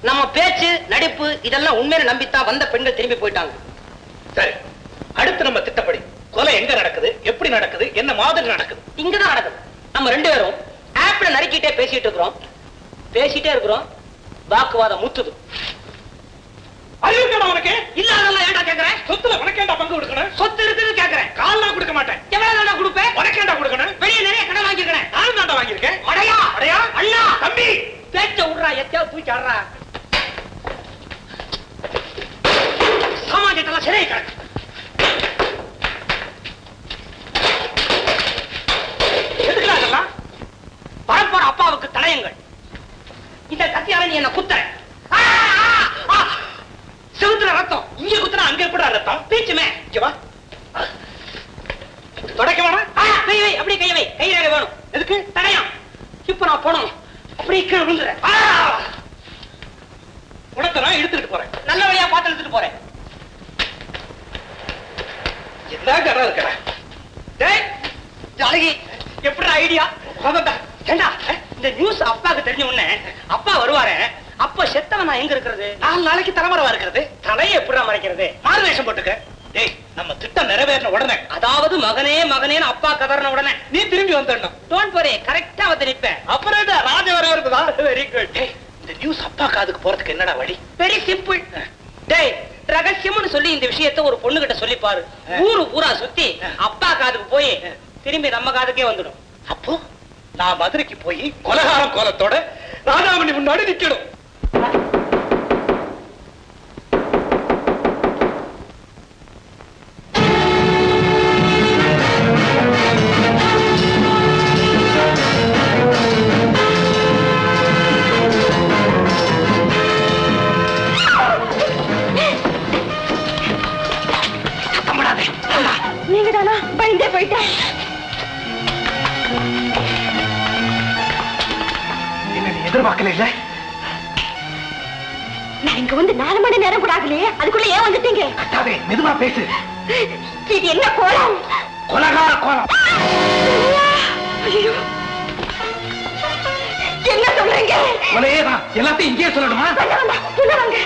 நம்ம பேச்சு நடிப்பு இதெல்லாம் உண்மையில நம்பித்தான் வந்த பெண்கள் திரும்பி போயிட்டாங்க. சரி, அடுத்து நம்ம திட்டப்படி கொலை எங்க நடக்குது, எப்படி நடக்குது, என்ன மாதிரி நடக்குது? இங்கதான் நடக்குது. நம்ம 2 பேரும் ஆப்பிள நறுக்கிட்டே பேசிட்டே இருக்கிறோம். வாக்குவாதம் முத்துது. அறிவுக்கடா உனக்கு? இல்லாதெல்லாம் ஏன்டா கேக்குறேன்? சொத்துல உனக்கேண்டா பங்கு கொடுக்கணும்? சொத்து இருக்குது கேக்குறேன். கால்லாம் கொடுக்க மாட்டேன். எவ்வளவு கொடுப்பேன்? உனக்கேண்டா கொடுக்கணும்? வெளியே நிறைய கடன் வாங்கிக்கிறேன். நானும் தாண்டா வாங்கியிருக்கேன். அடையா அடையா அண்ணா தம்பி பேச்ச விடுறா, எத்தையாவது தூக்கி ஆடுறா. சாமானியத்தெல்லாம் சிறையை கிடக்கு. எதுக்குலாம் வரப்போற அப்பாவுக்கு தடயங்கள். இந்த கத்தியால நீ என்ன குத்துற. செவுத்துல ரத்தம். இங்க குத்துனா அங்க எப்படி ரத்தம்? பீச்சுமே. இங்க வா. தொடக்க வேணாம். கை வை, அப்படியே கை வை. கை ரேகை வேணும். எதுக்கு? தடயம். இப்ப நான் போனோம். அப்படியே கீழே விழுந்துறேன். உனக்கு நான் எடுத்துட்டு போறேன். நல்ல வழியா பார்த்து எடுத்துட்டு போறேன். என்ன கரை இருக்கிற? டேய் ஜானகி, எப்படி ஐடியா? ஏண்டா இந்த நியூஸ் அப்பாக்கு தெரிஞ்ச உடனே அப்பா வருவாரு. அப்ப செத்தவன் நான் எங்க இருக்கிறது? 4 நாளைக்கு தலைமறைவா இருக்கிறது. தலையை எப்படி மறைக்கிறது? மாறு வேஷம் போட்டுக்க. டேய், நம்ம திட்டம் நிறைவேறின உடனே, அதாவது மகனே மகனேன்னு அப்பா கதறின உடனே நீ திரும்பி வந்துடணும். டோன்ட் வரி, கரெக்டா வந்து நிப்பேன். அப்புறம் என்ன ராஜ வர இருக்குதா? Very good. டேய், இந்த நியூஸ் அப்பா காதுக்கு போறதுக்கு என்னடா வழி? Very simple. டேய், ரகசியம்னு சொல்லி இந்த விஷயத்தை ஒரு பொண்ணு கிட்ட சொல்லி பாரு. ஊரு பூரா சுத்தி அப்பா காதுக்கு போய் திரும்பி நம்ம காதுக்கே வந்துடும். அப்போ நான் மதுரைக்கு போய் கொலகார கோலத்தோட ராஜாமணி முன்னாடி நிக்கணும். நீங்க தானா? பயந்தே போயிட்டேன். எதிர்பார்க்கல இல்ல. நான் இங்க வந்து 4 மணி நேரம் கூட ஆகலையே, அதுக்குள்ள ஏன் வந்துட்டீங்க? கத்தாதே, மெதுவா பேசு. இது என்ன கோலம்? கொலகார கோலம். ஐயோ, என்ன சொல்றீங்க? கொலையேதான். எல்லாத்தையும் இங்கேயே சொல்லணுமா? உள்ள வாங்க.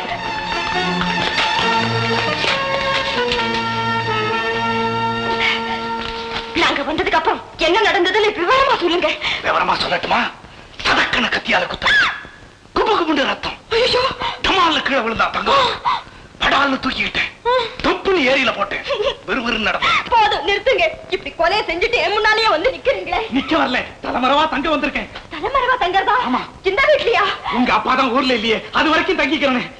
நாங்க வந்ததுக்கு அப்புறம் என்ன நடந்ததுன்னு விவரமா சொல்லுங்க. விவரமா சொல்லட்டுமா? சதக்கன கத்தியால குத்த, குபு குபுண்டு ரத்தம். ஐயோ, டமால்ல கீழே விழுந்தா தங்கம். படால்னு தூக்கிக்கிட்டேன். தொப்புன்னு ஏரியில போட்டேன். விறுவிறுன்னு நடந்தேன். போதும் நிறுத்துங்க. இப்படி கொலையை செஞ்சுட்டு என் முன்னாலேயே வந்து நிக்கிறீங்களே. நிக்க வரல, தலைமறைவா தங்க வந்திருக்கேன். தலைமறைவா தங்கறதா? ஆமா. இந்த வீட்லயா? உங்க அப்பா தான் ஊர்ல இல்லையே, அது வரைக்கும் தங்கிக்கிறேன்.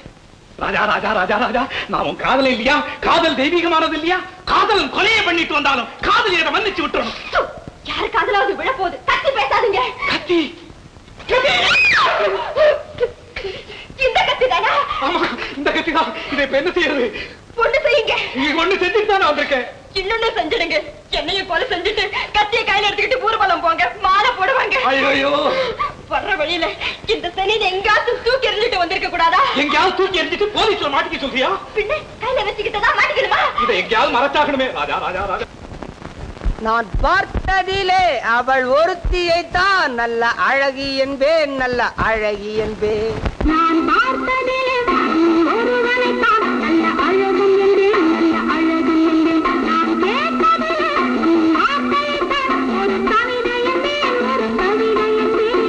ராஜா ராஜா ராஜா ராஜா, நான் உன் காதல இல்லையா? காதல் தெய்வீகமானது இல்லையா? காதல் கொலையை பண்ணிட்டு வந்தாலும் காதல் இதை மன்னிச்சு விட்டுறணும். யாரு காதலாவது விழ போகுது? கத்தி பேசாதீங்க. கத்தி? இந்த கத்தி தானா? ஆமா, இந்த கத்தி தான். இதை இப்ப என்ன செய்யறது? ஒண்ணு செய்யுங்க. நீங்க ஒண்ணு செஞ்சுட்டு தான் வந்திருக்கேன். இன்னொன்னு செஞ்சிடுங்க. என்னையும் கொலை செஞ்சுட்டு கத்தியை கையில எடுத்துக்கிட்டு ஊர்வலம் போங்க. மாலை போடுவாங்க. ஐயோ, வர்ற வழியில இந்த சனியை எங்காவது தூக்கி எறிஞ்சிட்டு வந்திருக்க கூடாதா? எங்கேயாவது தூக்கி எறிஞ்சிட்டு போலீஸ்ல மாட்டிக்க சொல்றியா? பின்ன கையில வச்சுக்கிட்டதான் மாட்டிக்கணுமா? இதை எங்கேயாவது மறைச்சாகணுமே. ராஜா ராஜா ராஜா, நான் பார்த்ததிலே அவள் ஒருத்தியைத்தான் நல்ல அழகி என்பேன், நல்ல அழகி என்பேன். நான் பார்த்ததிலே ஒருவனைத்தான் நல்ல அழகு என்பேன், நல்ல அழகு என்பேன். நான் கேட்டதிலே வார்த்தையைத்தான் ஒரு கவிதை என்பேன், ஒரு கவிதை என்பேன்.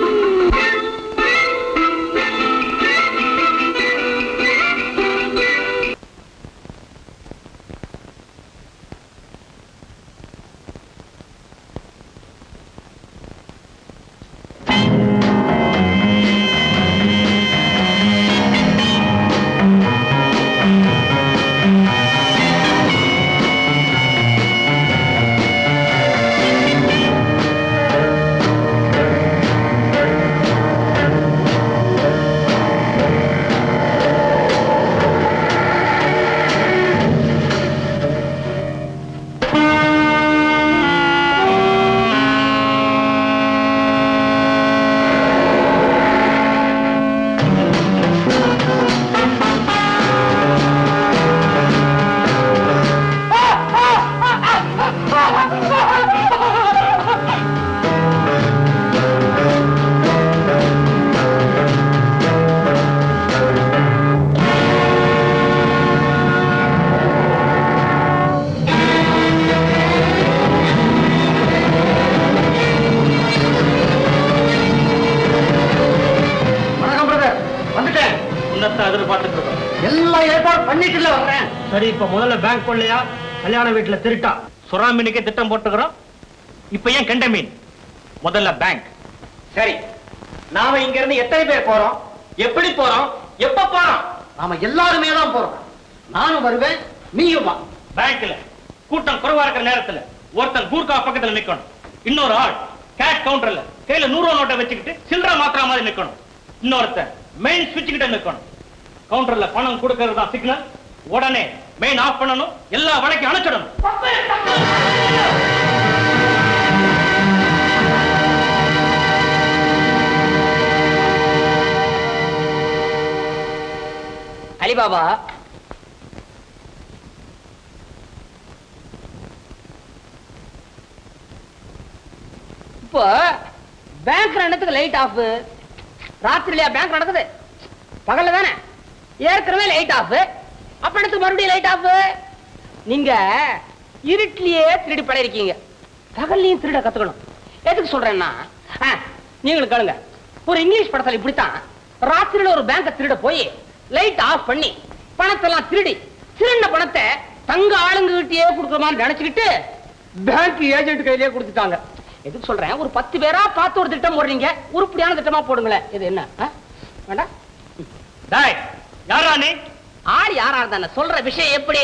அதைத்தான் எதிர்பார்த்துட்டு இருக்கோம். எல்லாம் ஏற்பாடு பண்ணிட்டுல வர்றேன். சரி, இப்ப முதல்ல பேங்க் கொள்ளையா, கல்யாண வீட்டுல திருட்டா? சுறா மீனுக்கே திட்டம் போட்டுக்கிறோம். இப்ப ஏன் கெண்ட மீன்? முதல்ல பேங்க். சரி, நாம இங்க இருந்து எத்தனை பேர் போறோம்? எப்படி போறோம்? எப்ப போறோம்? நாம எல்லாருமே தான் போறோம். நானும் வருவேன், நீயும் வா. பேங்க்ல கூட்டம் குறைவா இருக்கிற நேரத்துல ஒருத்தன் கூர்க்கா பக்கத்துல நிக்கணும். இன்னொரு ஆள் கேஷ் கவுண்டர்ல கையில 100 ரூபா நோட்டை வச்சுக்கிட்டு சில்லற மாத்திரா மாதிரி நிக்கணும். இன்னொருத்தன் மெயின் சுவிட்ச் கிட்ட நிக்கணும். கவுண்டர்ல பணம் கொடுக்கிறது தான் சிக்னல். உடனே மெயின் ஆஃப் பண்ணணும், எல்லா வழக்கையும் அணைச்சிடணும். அலிபாபா, இப்போ பேங்க் நடத்துக்கு லைட் ஆஃப். ராத்திரிலையா பேங்க் நடக்குது? பகல்ல தானே? ஏற்கனவே லைட் ஆஃப். அப்ப எனக்கு மறுபடியும் லைட் ஆஃப். நீங்க இருட்டிலேயே திருடி படையிருக்கீங்க. பகல்லையும் திருட கத்துக்கணும். எதுக்கு சொல்றேன்னா, நீங்களும் கேளுங்க. ஒரு இங்கிலீஷ் படத்துல இப்படித்தான் ராத்திரியில ஒரு பேங்க திருட போய் லைட் ஆஃப் பண்ணி பணத்தெல்லாம் திருடி திருடின பணத்தை தங்க ஆளுங்கிட்டே கொடுக்குற மாதிரி நினைச்சுக்கிட்டு பேங்க் ஏஜென்ட் கையிலேயே கொடுத்துட்டாங்க. எதுக்கு சொல்றேன், ஒரு 10 பேரா பார்த்து ஒரு திட்டம் போடுறீங்க. உருப்படியான திட்டமா போடுங்களேன். இது என்ன வேண்டாம்? டேய், யாரா நீ? ஆள் யாரா இருந்தா சொல்ற விஷயம் எப்படி?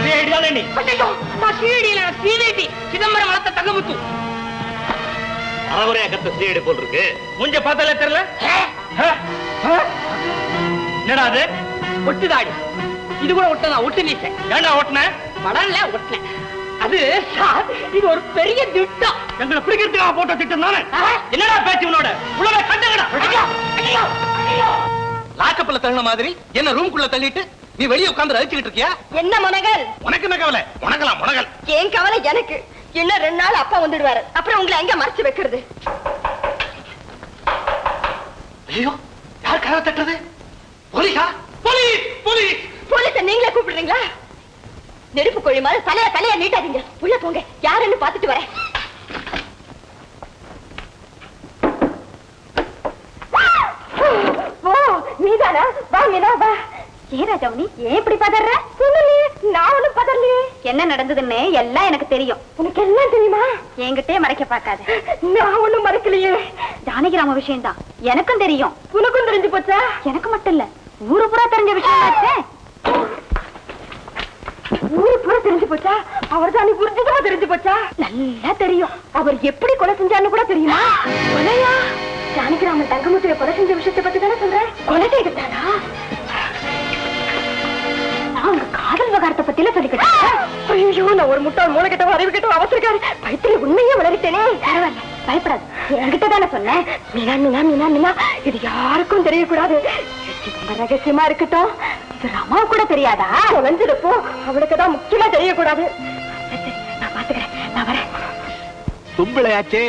சிஐடி தானே நீ? ஐயோ, நான் சிஐடி இல்ல, சிஐடி. சிதம்பரம் வளர்த்த தங்கமுத்து. அறகுறையா கத்த சிஐடி போல் இருக்கு. முஞ்ச பார்த்தாலே தெரியல. என்னடா அது? ஒட்டுதாடி. இது கூட ஒட்டதான். ஒட்டு நீச்ச ஏண்டா ஓட்டுன? படம்ல ஒட்டினேன். அது சார், இது ஒரு பெரிய திட்டம். எங்களை பிடிக்கிறதுக்காக போட்ட திட்டம் தானே? என்னடா பேச்சு உன்னோட? உள்ளவே கண்டங்கடா. லாக்கப்ல தள்ளின மாதிரி என்ன ரூம்குள்ள தள்ளிட்டு நீ வெளியே உட்கார்ந்து அழிச்சுக்கிட்டு இருக்கியா? என்ன மனகள்? உனக்கு என்ன கவலை? உனக்கலாம் முனகல். ஏன் கவலை எனக்கு? இன்னும் 2 நாள் அப்பா வந்துடுவாரு. அப்புறம் உங்களை எங்க மறைச்சு வைக்கிறது? ஐயோ, யார் கதவை தட்டுறது? போலீஸா? போலீஸ்! போலீஸ்! போலீஸ நீங்களே கூப்பிடுறீங்களா? நெருப்பு கோழி மாதிரி தலைய நீட்டாதீங்க. உள்ள போங்க, யாருன்னு பாத்துட்டு வரேன். நீதானா? வா மீனா, வா. ஏன் ராஜாமணி, ஏன் இப்படி பதற? சொல்லலையே, நான் ஒண்ணும் பதறலையே. என்ன நடந்ததுன்னு எல்லாம் எனக்கு தெரியும். உனக்கு எல்லாம் தெரியுமா? என்கிட்டே மறைக்க பார்க்காத. நான் ஒண்ணும் மறைக்கலையே. ஜானகிராம விஷயம் தான் எனக்கும் தெரியும். உனக்கும் தெரிஞ்சு போச்சா? எனக்கு மட்டும் இல்ல, ஊரு பூரா தெரிஞ்ச விஷயம். ஊரு பூரா தெரிஞ்சு போச்சா? அவர் தான் புரிஞ்சுதான் தெரிஞ்சு போச்சா? நல்லா தெரியும். அவர் எப்படி கொலை செஞ்சான்னு கூட தெரியுமா? கொலையா? ஜானகிராமன் தங்கமுத்துவை கொலை செஞ்ச விஷயத்தை பத்தி தானே சொல்றேன். கொலை செய்தாரா? நான் உங்க காதல் விவகாரத்தை பத்தியில சொல்லிக்கிட்டேன். ஐயோ, நான் ஒரு முட்டாள் மூளை கிட்ட அறிவு கிட்ட அவசரக்காரி வயிற்றுல உண்மையே வளரிட்டேனே. பரவாயில்ல, பயப்படாது. என்கிட்ட தானே சொன்னேன். மீனா மீனா மீனா மீனா, இது யாருக்கும் தெரியக்கூடாது. ரகசியமா இருக்கட்டும். இது ரமா கூட தெரியாதா? தொலைஞ்சிருப்போ, அவளுக்குதான் முக்கியமா தெரியக்கூடாது. நான் பாத்துக்கிறேன், நான் வரேன். தும்பிளையாச்சே,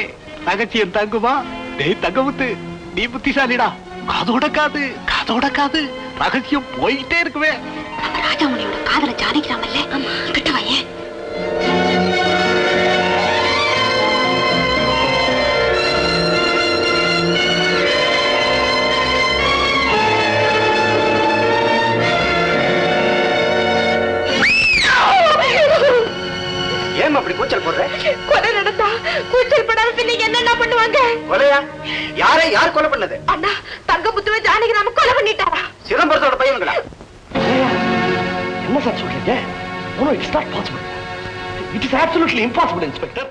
ரகசியம் தங்குமா? டேய் தங்கமுத்து, நீ புத்திசாலிடா. காதோட காது ரகசியம் போயிட்டே இருக்குவே. ராஜாமணியோட காதல ஜானகிராமல்ல, கிட்ட வாயே. ஏன் அப்படி கூச்சல் போடுற? கொலை நடந்தா கூச்சல் படாம நீங்க என்னென்ன பண்ணுவாங்க? கொலையா? யார் கொலை பண்ணது? அண்ணா, தங்கமுத்துவை ஜானகிராம கொலை பண்ணிட்டாரா? சிதம்பரத்தோட பையன்களா? என்ன சார் சொல்றீங்க? No, it's not possible. It is absolutely impossible, Inspector.